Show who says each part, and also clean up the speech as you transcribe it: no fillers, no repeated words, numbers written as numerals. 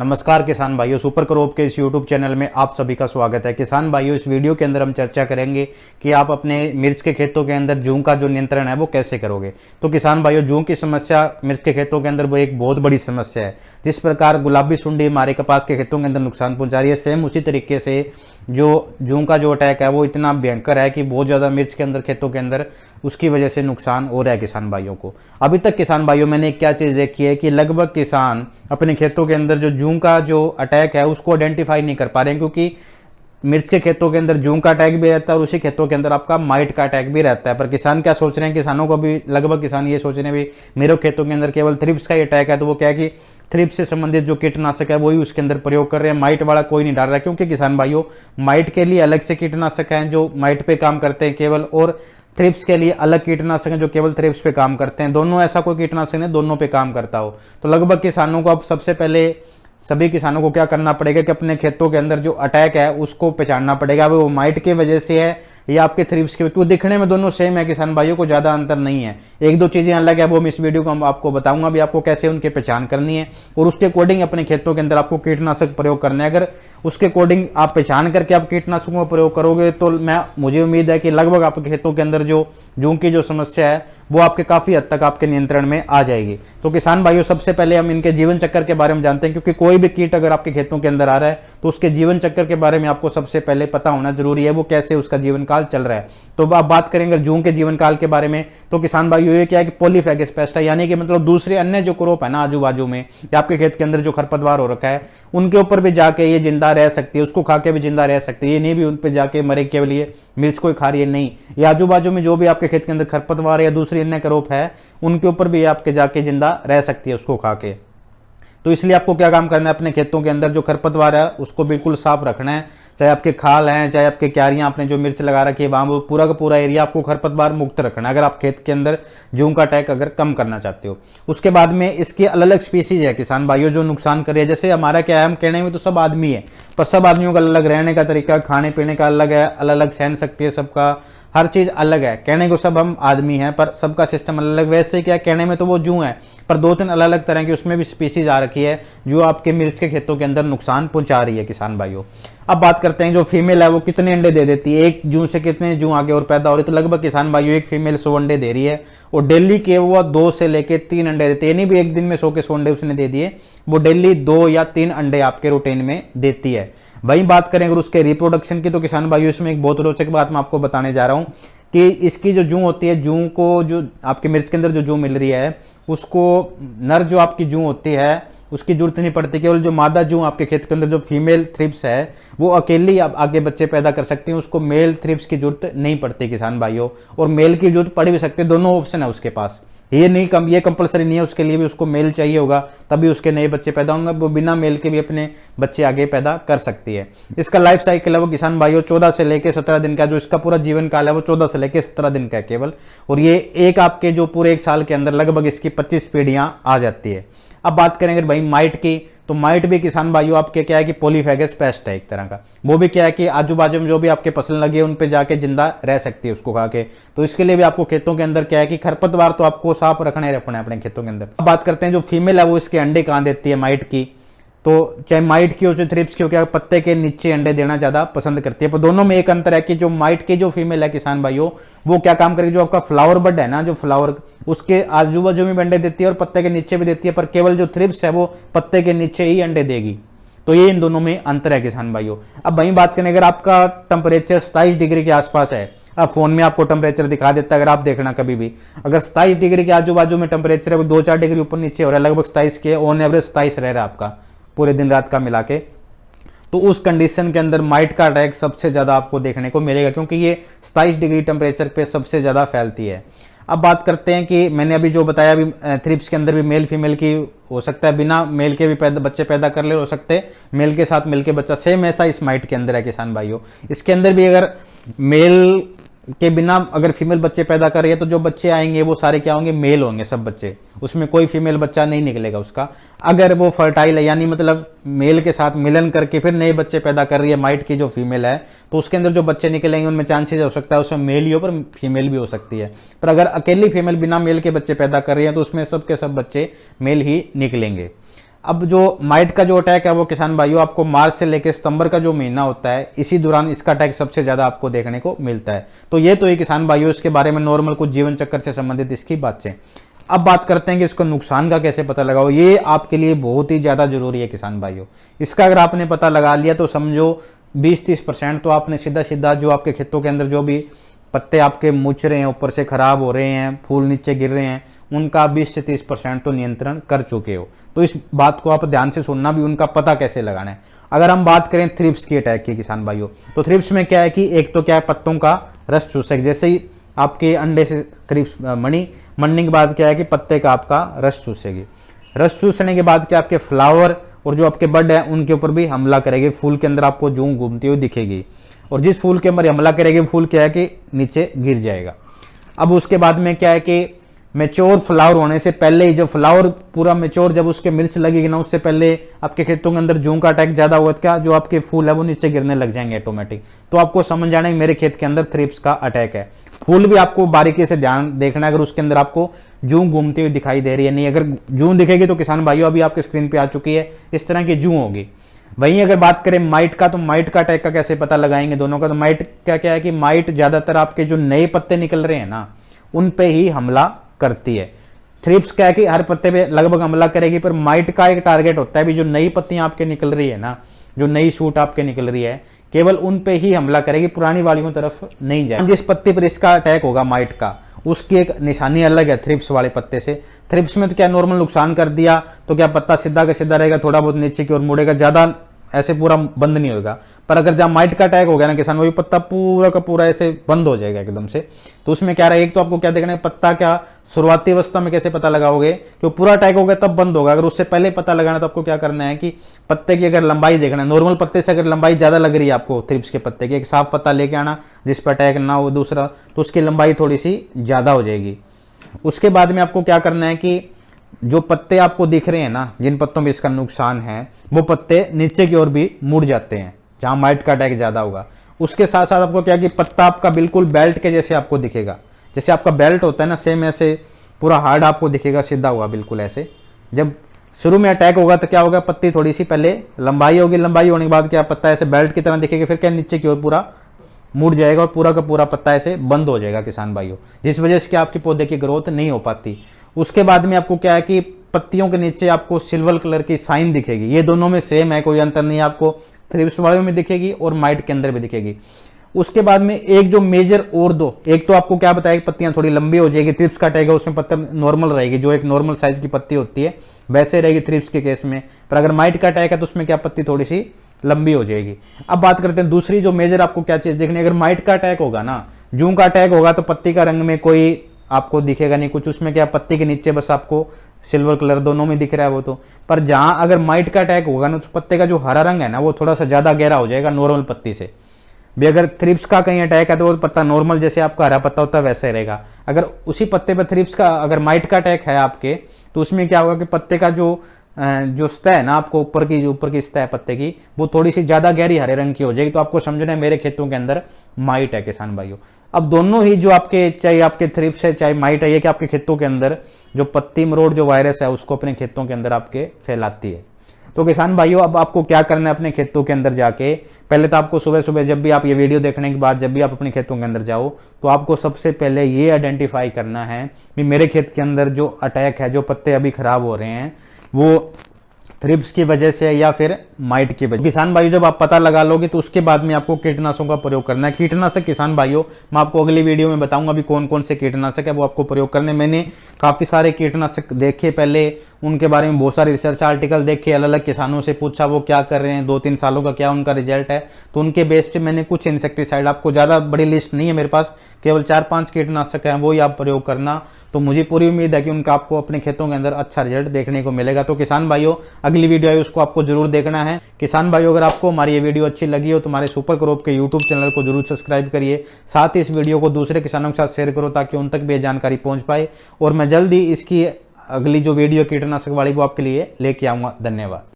Speaker 1: नमस्कार किसान भाइयों, सुपर क्रॉप के इस यूट्यूब चैनल में आप सभी का स्वागत है। किसान भाइयों, इस वीडियो के अंदर हम चर्चा करेंगे कि आप अपने मिर्च के खेतों के अंदर जूं का जो नियंत्रण है वो कैसे करोगे। तो किसान भाइयों, जूं की समस्या मिर्च के खेतों के अंदर वो एक बहुत बड़ी समस्या है। जिस प्रकार गुलाबी सुंडी हमारे कपास के खेतों के अंदर नुकसान पहुंचा रही है, सेम उसी तरीके से जो जूं का जो अटैक है वो इतना भयंकर है कि बहुत ज़्यादा मिर्च के अंदर खेतों के अंदर उसकी वजह से नुकसान हो रहा है किसान भाइयों को। अभी तक किसान भाइयों मैंने क्या चीज़ देखी है कि लगभग किसान अपने खेतों के अंदर जो जूं का जो अटैक है उसको आइडेंटिफाई नहीं कर पा रहे हैं, क्योंकि मिर्च के खेतों के अंदर जूं का अटैक भी रहता है और उसी खेतों के अंदर आपका माइट का अटैक भी रहता है। पर किसान क्या सोच रहे हैं, किसानों को भी लगभग किसान ये सोच रहे हैं भी मेरे खेतों के अंदर केवल थ्रिप्स का ही अटैक है, तो वो क्या है कि थ्रिप्स से संबंधित जो कीटनाशक है वही उसके अंदर प्रयोग कर रहे हैं। माइट वाला कोई नहीं डाल रहा है, क्योंकि किसान भाइयों माइट के लिए अलग से कीटनाशक हैं जो माइट पे काम करते हैं केवल, और थ्रिप्स के लिए अलग कीटनाशक हैं जो केवल थ्रिप्स पे काम करते हैं। दोनों ऐसा कोई कीटनाशक नहीं दोनों पे काम करता हो। तो लगभग किसानों को अब सबसे पहले सभी किसानों को क्या करना पड़ेगा कि अपने खेतों के अंदर जो अटैक है उसको पहचानना पड़ेगा, वो माइट की वजह से है या आपके थ्रिप्स की, क्योंकि दिखने में दोनों सेम है किसान भाइयों को, ज्यादा अंतर नहीं है। एक दो चीजें अलग है, वो मैं इस वीडियो को आपको बताऊंगा भी आपको कैसे उनकी पहचान करनी है और उसके अकॉर्डिंग अपने खेतों के अंदर आपको कीटनाशक प्रयोग करना है। अगर उसके अकॉर्डिंग आप पहचान करके आप कीटनाशकों का प्रयोग करोगे तो मुझे उम्मीद है कि लगभग आपके खेतों के अंदर जो जूं की जो समस्या है वो आपके काफी हद तक आपके नियंत्रण में आ जाएगी। तो किसान भाइयों, सबसे पहले हम इनके जीवन चक्र के बारे में जानते हैं, क्योंकि कोई भी कीट अगर आपके खेतों के अंदर आ रहा है तो उसके जीवन चक्र के बारे में आपको सबसे पहले पता होना जरूरी है, वो कैसे उसका जीवन काल चल रहा है। तो अब बात करेंगे जूं के जीवन काल के बारे में, तो किसान भाइयों ये क्या है कि पॉलीफेगस पेस्ट है, यानी कि मतलब दूसरे अन्य जो क्रॉप है ना आजू बाजू में या आपके खेत के अंदर जो खरपतवार हो रखा है उनके ऊपर भी जाके ये जिंदा रह सकती है, उसको खा के भी जिंदा रह सकती है। ये नहीं भी उन पर जाके मरे केवल ये मिर्च को खा रही है, नहीं, ये आजू बाजू में जो भी आपके खेत के अंदर खरपतवार या दूसरी अन्य क्रॉप है उनके ऊपर भी आपके जाके जिंदा रह सकती है उसको खा के। तो इसलिए आपको क्या काम करना है, अपने खेतों के अंदर जो खरपतवार है उसको बिल्कुल साफ रखना है। चाहे आपके खाल हैं, चाहे आपके क्यारियां आपने जो मिर्च लगा रखी है वहां, वो पूरा का पूरा एरिया आपको खरपतवार मुक्त रखना है अगर आप खेत के अंदर जूं का अटैक अगर कम करना चाहते हो। उसके बाद में इसकी अलग अलग स्पीसीज है किसान भाइयों जो नुकसान कर रही है। जैसे हमारा क्या है, हम कहने में तो सब आदमी है, पर सब आदमियों का अलग अलग रहने का तरीका, खाने पीने का अलग है, अलग अलग सहन शक्ति है सबका, हर चीज अलग है। कहने को सब हम आदमी हैं पर सबका सिस्टम अलग अलग। वैसे क्या कहने में तो वो जूं है, पर दो तीन अलग अलग तरह की उसमें भी स्पीसीज आ रखी है जो आपके मिर्च के खेतों के अंदर नुकसान पहुंचा रही है किसान भाइयों। अब बात करते हैं जो फीमेल है वो कितने अंडे दे देती है, एक जूं से कितने जूं आगे और पैदा हो रही है। तो लगभग किसान भाइयों एक फीमेल 100 अंडे दे रही है और डेली के वो 2 से लेके 3 अंडे देती है। नहीं भी एक दिन में 100 के 100 अंडे उसने दे दिए, वो डेली 2 या 3 अंडे आपके रूटीन में देती है। वहीं बात करें अगर उसके रिप्रोडक्शन की, तो किसान भाइयों इसमें एक बहुत रोचक बात मैं आपको बताने जा रहा हूं कि इसकी जो जूं होती है, जूं को जो आपके मिर्च के अंदर जो जूं मिल रही है उसको नर जो आपकी जूं होती है उसकी जरूरत नहीं पड़ती, केवल जो मादा जूं आपके खेत के अंदर जो फीमेल थ्रिप्स है वो अकेली आप आगे बच्चे पैदा कर सकती हैं, उसको मेल थ्रिप्स की जरूरत नहीं पड़ती किसान भाइयों, और मेल की जरूरत पड़ भी सकती है। दोनों ऑप्शन है उसके पास, ये नहीं कम, ये कंपलसरी नहीं है उसके लिए भी उसको मेल चाहिए होगा तभी उसके नए बच्चे पैदा होंगे, वो बिना मेल के भी अपने बच्चे आगे पैदा कर सकती है। इसका लाइफ साइकिल है वो किसान भाइयों 14 से लेकर 17 दिन का, जो इसका पूरा जीवन काल है वो 14 से लेकर 17 दिन का है केवल, और ये एक आपके जो पूरे एक साल के अंदर लगभग इसकी 25 पीढ़ियां आ जाती है। अब बात करेंगे भाई माइट की, तो माइट भी किसान भाइयों आपके क्या है कि पॉलीफेगस पेस्ट है एक तरह का, वो भी क्या है कि आजू बाजू में जो भी आपके फसल लगी है उन पे जाके जिंदा रह सकती है उसको खा के। तो इसके लिए भी आपको खेतों के अंदर क्या है कि खरपतवार तो आपको साफ रखना ही रखना है अपने खेतों के अंदर। अब बात करते हैं जो फीमेल है वो इसके अंडे कहाँ देती है माइट की, तो चाहे माइट की हो चाहे थ्रिप्स की हो, क्या पत्ते के नीचे अंडे देना ज्यादा पसंद करती है। पर दोनों में एक अंतर है कि जो माइट की जो फीमेल है किसान भाइयों वो क्या काम करेगी, जो आपका फ्लावर बड है ना, जो फ्लावर उसके आजू बाजू में भी अंडे देती है और पत्ते के नीचे भी देती है, पर केवल जो थ्रिप्स है वो पत्ते के नीचे ही अंडे देगी। तो ये इन दोनों में अंतर है किसान भाइयों। अब वहीं बात करें अगर आपका टेम्परेचर 27 डिग्री के आसपास है, अब फोन में आपको टेम्परेचर दिखा देता है, अगर आप देखना कभी भी अगर 27 डिग्री के आजू बाजू में टेम्परेचर है वो 2-4 डिग्री ऊपर नीचे हो रहा है, लगभग 27 के ऑन एवरेज 27 रह रहा है आपका पूरे दिन रात का मिला के, तो उस कंडीशन के अंदर माइट का अटैक सबसे ज्यादा आपको देखने को मिलेगा, क्योंकि ये 27 डिग्री टेम्परेचर पे सबसे ज्यादा फैलती है। अब बात करते हैं कि मैंने अभी जो बताया अभी थ्रिप्स के अंदर भी मेल फीमेल की हो सकता है, बिना मेल के भी बच्चे पैदा कर ले हो सकते हैं, मेल के साथ मिलके बच्चा, सेम ऐसा इस माइट के अंदर है किसान भाइयों। इसके अंदर भी अगर मेल के बिना अगर फीमेल बच्चे पैदा कर रही है तो जो बच्चे आएंगे वो सारे क्या होंगे, मेल होंगे सब बच्चे, उसमें कोई फीमेल बच्चा नहीं निकलेगा उसका। अगर वो फर्टाइल है यानी मतलब मेल के साथ मिलन करके फिर नए बच्चे पैदा कर रही है माइट की जो फीमेल है, तो उसके अंदर जो बच्चे निकलेंगे उनमें चांसेस हो सकता है उसमें मेल ही हो पर फीमेल भी हो सकती है। पर अगर अकेली फीमेल बिना मेल के बच्चे पैदा कर रही है तो उसमें सब के सब बच्चे मेल ही निकलेंगे। अब जो माइट का जो अटैक है वो किसान भाइयों आपको मार्च से लेकर सितंबर का जो महीना होता है, इसी दौरान इसका अटैक सबसे ज्यादा आपको देखने को मिलता है। तो ये तो ये किसान भाइयों इसके बारे में नॉर्मल कुछ जीवन चक्र से संबंधित इसकी बातें। अब बात करते हैं कि इसको नुकसान का कैसे पता लगाओ। ये आपके लिए बहुत ही ज्यादा जरूरी है किसान भाइयों। इसका अगर आपने पता लगा लिया तो समझो 20-30% तो आपने सीधा सीधा जो आपके खेतों के अंदर जो भी पत्ते आपके मुच रहे हैं, ऊपर से खराब हो रहे हैं, फूल नीचे गिर रहे हैं, उनका 20 से 30% तो नियंत्रण कर चुके हो। तो इस बात को आप ध्यान से सुनना भी, उनका पता कैसे लगाना है। अगर हम बात करें थ्रिप्स की अटैक की किसान भाइयों, तो थ्रिप्स में क्या है कि एक तो क्या है, पत्तों का रस चूसेगी। जैसे ही आपके अंडे से थ्रिप्स मरने के बाद क्या है कि पत्ते का आपका रस चूसेगी। रस चूसने के बाद क्या आपके फ्लावर और जो आपके बड है उनके ऊपर भी हमला करेगी। फूल के अंदर आपको जूं घूमती हुई दिखेगी, और जिस फूल के अंदर हमला करेगी फूल क्या है कि नीचे गिर जाएगा। अब उसके बाद में क्या है कि मेच्योर फ्लावर होने से पहले ही, जब फ्लावर पूरा मेच्योर, जब उसके मिर्च लगेगी ना, उससे पहले आपके खेतों के अंदर जूं का अटैक ज्यादा हुआ, क्या जो आपके फूल है वो नीचे गिरने लग जाएंगे ऑटोमेटिक। तो आपको समझ जाना है मेरे खेत के अंदर थ्रिप्स का अटैक है। फूल भी आपको बारीकी से ध्यान देखना है, अगर उसके अंदर आपको जूं घूमती हुई दिखाई दे रही है, नहीं अगर जूं दिखेगी तो किसान भाइयों अभी आपके स्क्रीन पे आ चुकी है, इस तरह की जूं होगी। वहीं अगर बात करें माइट का, तो माइट का अटैक का कैसे पता लगाएंगे दोनों का। तो माइट क्या क्या है कि माइट ज्यादातर आपके जो नए पत्ते निकल रहे हैं ना, उन पे ही हमला करती है। थ्रिप्स क्या है कि हर पत्ते पे लगभग हमला करेगी, पर माइट का एक टारगेट होता है भी जो नई पत्तियां आपके निकल रही है ना, जो नई शूट आपके निकल रही है, केवल उन पे ही हमला करेगी, पुरानी वालियों तरफ नहीं जाए। जिस पत्ती पर इसका अटैक होगा माइट का, उसकी एक निशानी अलग है थ्रिप्स वाले पत्ते से। थ्रिप्स में तो क्या नॉर्मल नुकसान कर दिया तो क्या पत्ता सीधा का सीधा रहेगा, थोड़ा बहुत नीचे की ओर मुड़ेगा, ज्यादा ऐसे पूरा बंद नहीं होगा। पर अगर जहां माइट का अटैक हो गया ना किसान, वही पत्ता पूरा का पूरा ऐसे बंद हो जाएगा एकदम से। तो उसमें क्या रहेगा, एक तो आपको क्या देखना है, पत्ता क्या शुरुआती अवस्था में कैसे पता लगाओगे कि पूरा अटैक हो गया तब बंद होगा। अगर उससे पहले पता लगाना तो आपको क्या करना है कि पत्ते की अगर लंबाई देखना है, नॉर्मल पत्ते से अगर लंबाई ज्यादा लग रही है आपको थ्रिप्स के पत्ते की, एक साफ पत्ता लेके आना जिस पर अटैक ना हो दूसरा, तो उसकी लंबाई थोड़ी सी ज्यादा हो जाएगी। उसके बाद में आपको क्या करना है कि जो पत्ते आपको दिख रहे हैं ना, जिन पत्तों में इसका नुकसान है, वो पत्ते नीचे की ओर भी मुड़ जाते हैं जहां माइट का अटैक ज्यादा होगा। उसके साथ साथ आपको क्या कि पत्ता आपका बिल्कुल बेल्ट के जैसे आपको दिखेगा, जैसे आपका बेल्ट होता है ना, सेम ऐसे पूरा हार्ड आपको दिखेगा, सीधा हुआ बिल्कुल ऐसे। जब शुरू में अटैक होगा तो क्या होगा, पत्ती थोड़ी सी पहले लंबाई होगी, लंबाई होने के बाद क्या पत्ता ऐसे बेल्ट की तरह दिखेगा, फिर क्या नीचे की ओर पूरा मुड़ जाएगा और पूरा का पूरा पत्ता ऐसे बंद हो जाएगा किसान भाइयों, जिस वजह से क्या आपके पौधे की ग्रोथ नहीं हो पाती। उसके बाद में आपको क्या है कि पत्तियों के नीचे आपको सिल्वर कलर की साइन दिखेगी। ये दोनों में सेम है, कोई अंतर नहीं, आपको थ्रिप्स वाले में दिखेगी और माइट के अंदर भी दिखेगी। उसके बाद में एक जो मेजर और दो, एक तो आपको क्या बताया कि पत्तियां थोड़ी लंबी हो जाएगी, थ्रिप्स का अटैक है उसमें पत्ता नॉर्मल रहेगी, जो एक नॉर्मल साइज की पत्ती होती है वैसे रहेगी थ्रिप्स के केस में। पर अगर माइट का अटैक है तो उसमें क्या पत्ती थोड़ी सी लंबी हो जाएगी। अब बात करते हैं दूसरी जो मेजर आपको क्या चीज देखनी है। अगर माइट का अटैक होगा ना, जूं का अटैक होगा, तो पत्ती का रंग में कोई आपको दिखेगा नहीं कुछ, उसमें क्या पत्ती के नीचे बस आपको सिल्वर कलर दोनों में दिख रहा है वो तो। पर जहां अगर माइट का अटैक होगा ना, उस पत्ते का जो हरा रंग है ना, वो थोड़ा सा ज्यादा गहरा हो जाएगा नॉर्मल पत्ती से भी। अगर थ्रिप्स का कहीं अटैक है तो वो पत्ता नॉर्मल जैसे आपका हरा पत्ता होता है वैसे रहेगा। अगर उसी पत्ते पर थ्रिप्स का अगर माइट का अटैक है आपके, तो उसमें क्या होगा कि पत्ते का जो सतह है ना, आपको ऊपर की सतह है पत्ते की, वो थोड़ी सी ज्यादा गहरी हरे रंग की हो जाएगी। तो आपको समझना है मेरे खेतों के अंदर माइट है किसान भाइयों। अब दोनों ही जो आपके, चाहे आपके थ्रिप्स है चाहे माइट है, ये कि आपके खेतों के अंदर जो पत्ती मरोड़ जो वायरस है उसको अपने खेतों के अंदर आपके फैलाती है। तो किसान भाइयों अब आपको क्या करना है अपने खेतों के अंदर जाके, पहले तो आपको सुबह सुबह जब भी आप ये वीडियो देखने के बाद जब भी आप अपने खेतों के अंदर जाओ, तो आपको सबसे पहले ये आइडेंटिफाई करना है कि मेरे खेत के अंदर जो अटैक है, जो पत्ते अभी खराब हो रहे हैं, वो थ्रिप्स की वजह से या फिर माइट की वजह। किसान भाइयों जब आप पता लगा लोगे तो उसके बाद में आपको कीटनाशकों का प्रयोग करना है। कीटनाशक किसान भाइयों मैं आपको अगली वीडियो में बताऊंगा अभी कौन कौन से कीटनाशक है वो आपको प्रयोग करने। मैंने काफी सारे कीटनाशक देखे, पहले उनके बारे में बहुत सारे रिसर्च आर्टिकल देखे, अलग अलग किसानों से पूछा वो क्या कर रहे हैं, 2-3 सालों का क्या उनका रिजल्ट है, तो उनके बेस पे मैंने कुछ इंसेक्टिसाइड, आपको ज्यादा बड़ी लिस्ट नहीं है मेरे पास, केवल 4-5 कीटनाशक हैं, वो ही आप प्रयोग करना। तो मुझे पूरी उम्मीद है कि उनका आपको अपने खेतों के अंदर अच्छा रिजल्ट देखने को मिलेगा। तो किसान भाइयों अगली वीडियो है उसको आपको जरूर देखना है। किसान भाइयों अगर आपको हमारी ये वीडियो अच्छी लगी हो तो हमारे सुपर क्रॉप के यूट्यूब चैनल को जरूर सब्सक्राइब करिए, साथ ही इस वीडियो को दूसरे किसानों के साथ शेयर करो ताकि उन तक भी जानकारी पहुंच पाए। और मैं जल्दी इसकी अगली जो वीडियो कीटनाशक वाली वो आपके लिए लेके आऊंगा। धन्यवाद।